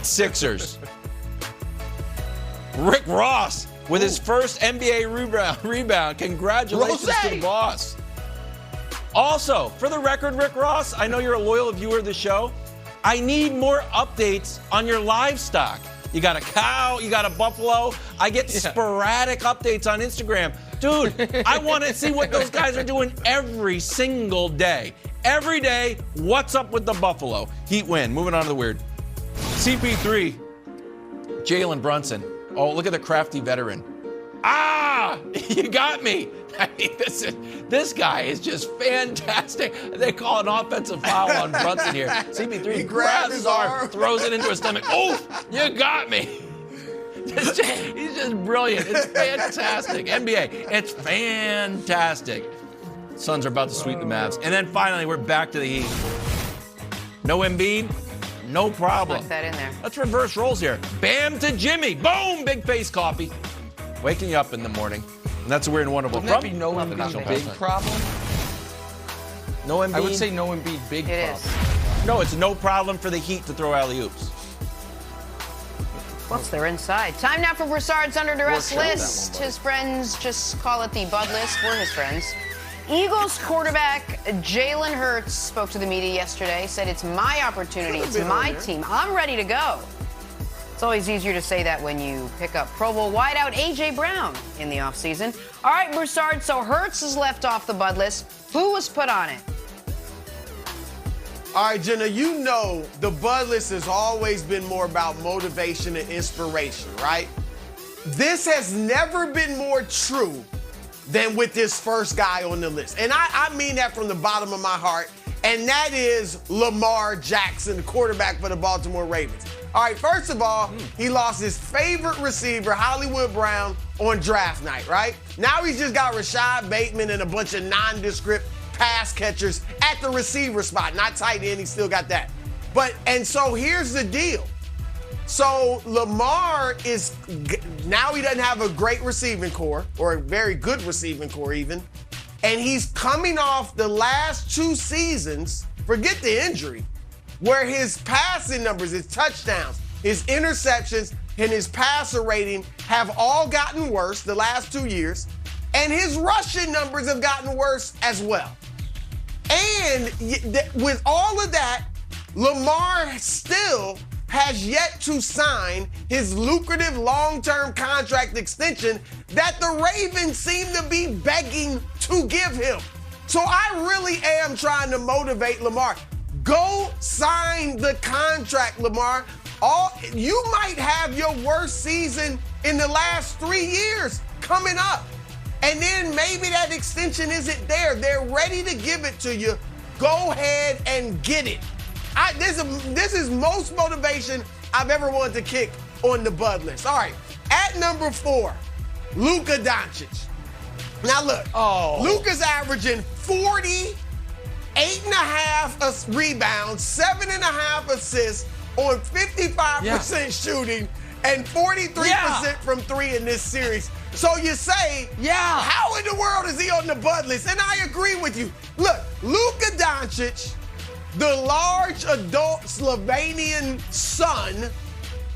Sixers. Rick Ross with his first NBA rebound. Congratulations to the boss. Also, for the record, Rick Ross, I know you're a loyal viewer of the show. I need more updates on your livestock. You got a cow, you got a buffalo. I get sporadic updates on Instagram. Dude, I want to see what those guys are doing every single day. Every day, what's up with the buffalo? Heat win. Moving on to the weird. CP3, Jalen Brunson. Oh, look at the crafty veteran. Ah, you got me. I mean, this guy is just fantastic. They call an offensive foul on Brunson here. CP3 grabs his arm, throws it into his stomach. Oh, you got me. He's just brilliant. It's fantastic. NBA, it's fantastic. Suns are about to sweep the Mavs. And then finally, we're back to the Heat. No Embiid, no problem. Put that in there. Let's reverse roles here. Bam to Jimmy. Boom, big face coffee. Waking you up in the morning. And that's a weird and wonderful. Wouldn't that be no Embiid big problem? No Embiid? I would say no Embiid big problem. It is. No, it's no problem for the Heat to throw alley-oops. Plus, they're inside. Time now for Broussard's Under Duress list. His friends just call it the Bud list. We're his friends. Eagles quarterback Jalen Hurts spoke to the media yesterday, said it's my opportunity, it's my team. I'm ready to go. It's always easier to say that when you pick up Pro Bowl wideout A.J. Brown in the offseason. All right, Broussard, so Hurts is left off the Bud list. Who was put on it? All right, Jenna, you know the Bud list has always been more about motivation and inspiration, right? This has never been more true than with this first guy on the list. And I mean that from the bottom of my heart, and that is Lamar Jackson, the quarterback for the Baltimore Ravens. All right, first of all, he lost his favorite receiver, Hollywood Brown, on draft night, right? Now he's just got Rashad Bateman and a bunch of nondescript pass catchers at the receiver spot. Not tight end, he still got that. And so here's the deal. So Lamar is, now he doesn't have a great receiving core, or a very good receiving core even, and he's coming off the last 2 seasons, forget the injury, where his passing numbers, his touchdowns, his interceptions, and his passer rating have all gotten worse the last 2 years, and his rushing numbers have gotten worse as well. And with all of that, Lamar still has yet to sign his lucrative long-term contract extension that the Ravens seem to be begging to give him. So I really am trying to motivate Lamar. Go sign the contract, Lamar. You might have your worst season in the last 3 years coming up. And then maybe that extension isn't there. They're ready to give it to you. Go ahead and get it. This is most motivation I've ever wanted to kick on the Bud list. All right, at number 4, Luka Doncic. Now look, Luka's averaging 40, 8.5 rebounds, 7.5 assists on 55% shooting and 43% from 3 in this series. So you say, how in the world is he on the Bud list? And I agree with you. Look, Luka Doncic, the large adult Slovenian son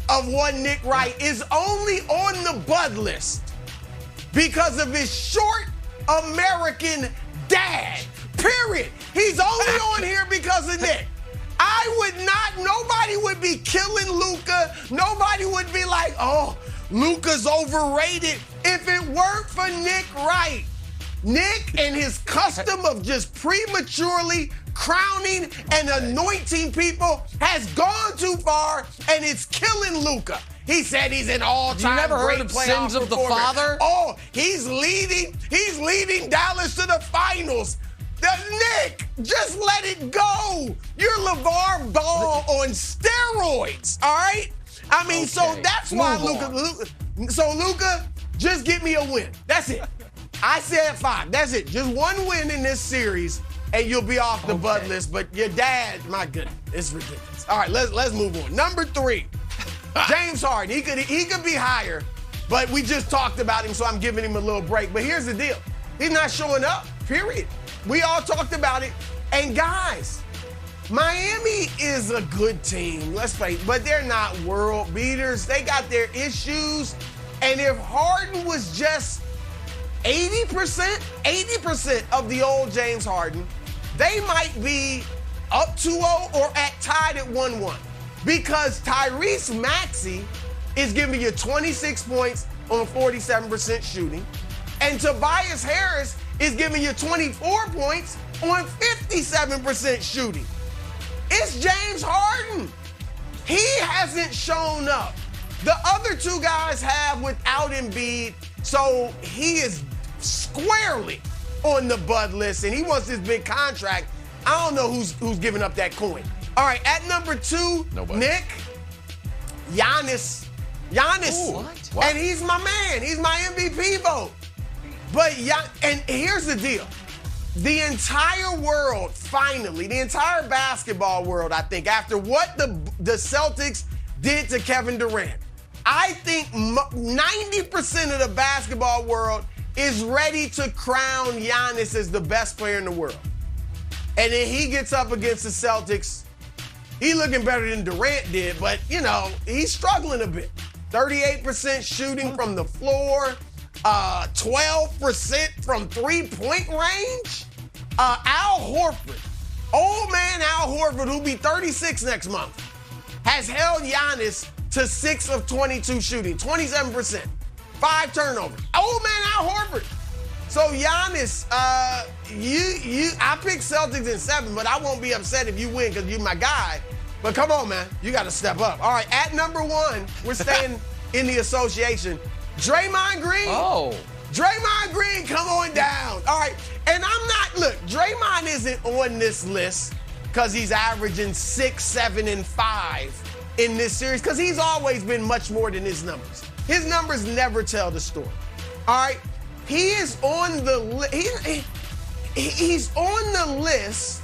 of one Nick Wright, is only on the Bud list because of his short American dad. Period. He's only on here because of Nick. Nobody would be killing Luka. Nobody would be like, oh, Luka's overrated. If it weren't for Nick Wright, Nick and his custom of just prematurely crowning and anointing people has gone too far, and it's killing Luka. He said he's an all-time great playoff Sins of the performer. Father? Oh, he's leading Dallas to the finals. Nick, just let it go. You're LeVar Ball on steroids, all right? I mean, so that's why Luka, just get me a win. That's it. I said 5. That's it. Just one win in this series, and you'll be off the Bud list. But your dad, my goodness, it's ridiculous. All right, let's move on. Number 3, James Harden. He could be higher, but we just talked about him, so I'm giving him a little break. But here's the deal. He's not showing up, period. We all talked about it. And guys, Miami is a good team, let's face it, but they're not world beaters. They got their issues. And if Harden was just 80% of the old James Harden, they might be up 2-0 or tied at 1-1. Because Tyrese Maxey is giving you 26 points on 47% shooting, and Tobias Harris is giving you 24 points on 57% shooting. It's James Harden. He hasn't shown up. The other two guys have without Embiid, so he is squarely on the Bud list, and he wants this big contract. I don't know who's giving up that coin. All right, at number 2, Nobody. Nick, Giannis. Ooh, what? And he's my man. He's my MVP vote. But and here's the deal. The entire world, finally, the entire basketball world, I think, after what the Celtics did to Kevin Durant, I think 90% of the basketball world is ready to crown Giannis as the best player in the world. And then he gets up against the Celtics. He's looking better than Durant did, but, he's struggling a bit. 38% shooting from the floor, 12% from three-point range. Al Horford, old man Al Horford, who'll be 36 next month, has held Giannis to 6 of 22 shooting, 27%, 5 turnovers. Old man Al Horford. So Giannis, I picked Celtics in 7, but I won't be upset if you win because you're my guy. But come on, man, you got to step up. All right, at number 1, we're staying in the association. Draymond Green. Oh. Draymond Green, come on down. All right, and Draymond isn't on this list because he's averaging 6, 7, and 5 in this series because he's always been much more than his numbers. His numbers never tell the story. All right, he is on the he's on the list.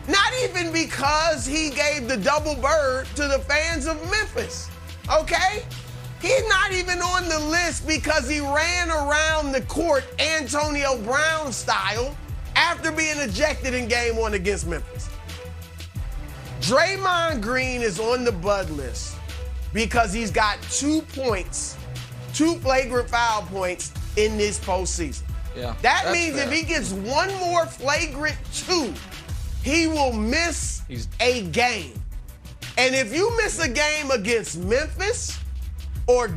Not even because he gave the double bird to the fans of Memphis, okay? He's not even on the list because he ran around the court Antonio Brown style after being ejected in Game 1 against Memphis. Draymond Green is on the Bud list because he's got 2 points, 2 flagrant foul points in this postseason. Yeah, that means fair. If he gets one more flagrant 2, he will miss a game. And if you miss a game against Memphis or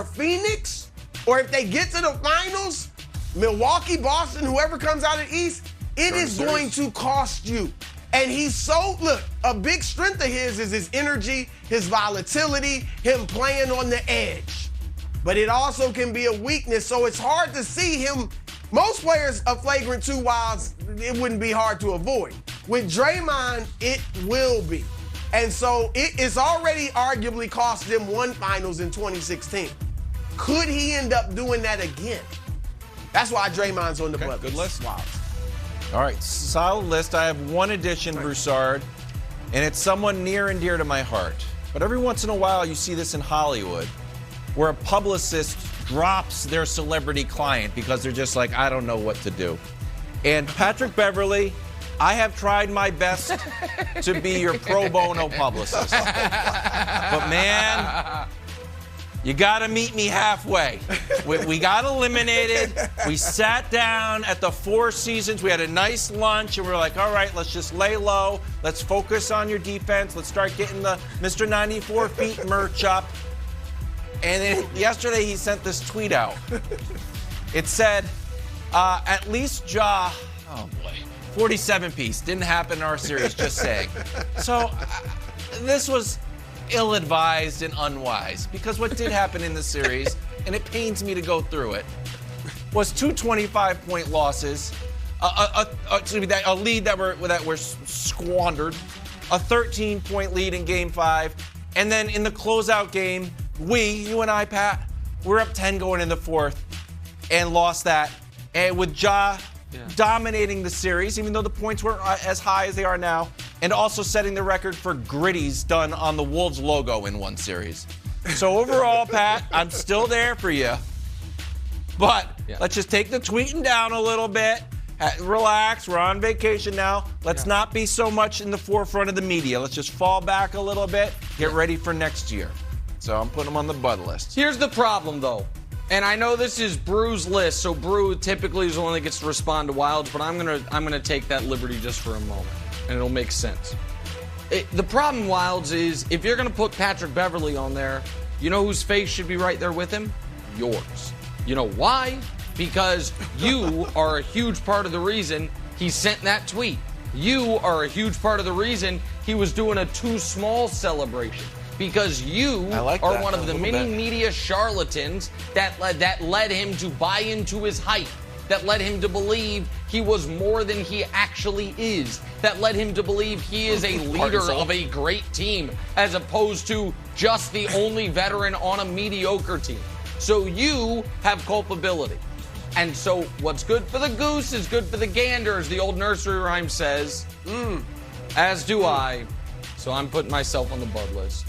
Phoenix, or if they get to the finals, Milwaukee, Boston, whoever comes out of the East, it is going to cost you. And a big strength of his is his energy, his volatility, him playing on the edge. But it also can be a weakness, so it's hard to see him. Most players, a flagrant 2 wilds, it wouldn't be hard to avoid. With Draymond, it will be. And so it's already arguably cost them 1 finals in 2016. Could he end up doing that again? That's why Draymond's on the Bud list. Good list. Wow. All right, solid list. I have one addition, Broussard, and it's someone near and dear to my heart. But every once in a while, you see this in Hollywood, where a publicist drops their celebrity client because they're just like, I don't know what to do. And Patrick Beverley, I have tried my best to be your pro bono publicist. But man, you gotta meet me halfway. We got eliminated. We sat down at the Four Seasons. We had a nice lunch, and we were like, all right, let's just lay low. Let's focus on your defense. Let's start getting the Mr. 94 feet merch up. And then yesterday he sent this tweet out. It said, at least oh boy, 47-piece. Didn't happen in our series, just saying. So this was ill-advised and unwise, because what did happen in the series, and it pains me to go through it, was 2 25-point losses, a lead that were squandered, a 13-point lead in Game 5, and then in the closeout game, you and I, Pat, we're up 10 going in the 4th and lost that. And with dominating the series, even though the points weren't as high as they are now, and also setting the record for gritties done on the Wolves logo in one series. So overall, Pat, I'm still there for you. But let's just take the tweeting down a little bit. Relax. We're on vacation now. Let's not be so much in the forefront of the media. Let's just fall back a little bit. Get ready for next year. So I'm putting him on the bud list. Here's the problem, though. And I know this is Brew's list, so Brew typically is the one that gets to respond to Wildes, but I'm gonna take that liberty just for a moment, and it'll make sense. The problem, Wildes, is if you're gonna put Patrick Beverley on there, you know whose face should be right there with him? Yours. You know why? Because you are a huge part of the reason he sent that tweet. You are a huge part of the reason he was doing a too small celebration. Because you are one of the many media charlatans that led him to buy into his hype, that led him to believe he was more than he actually is, that led him to believe he is a leader of a great team as opposed to just the only veteran on a mediocre team. So you have culpability. And so what's good for the goose is good for the gander, as the old nursery rhyme says. As do I. So I'm putting myself on the bud list.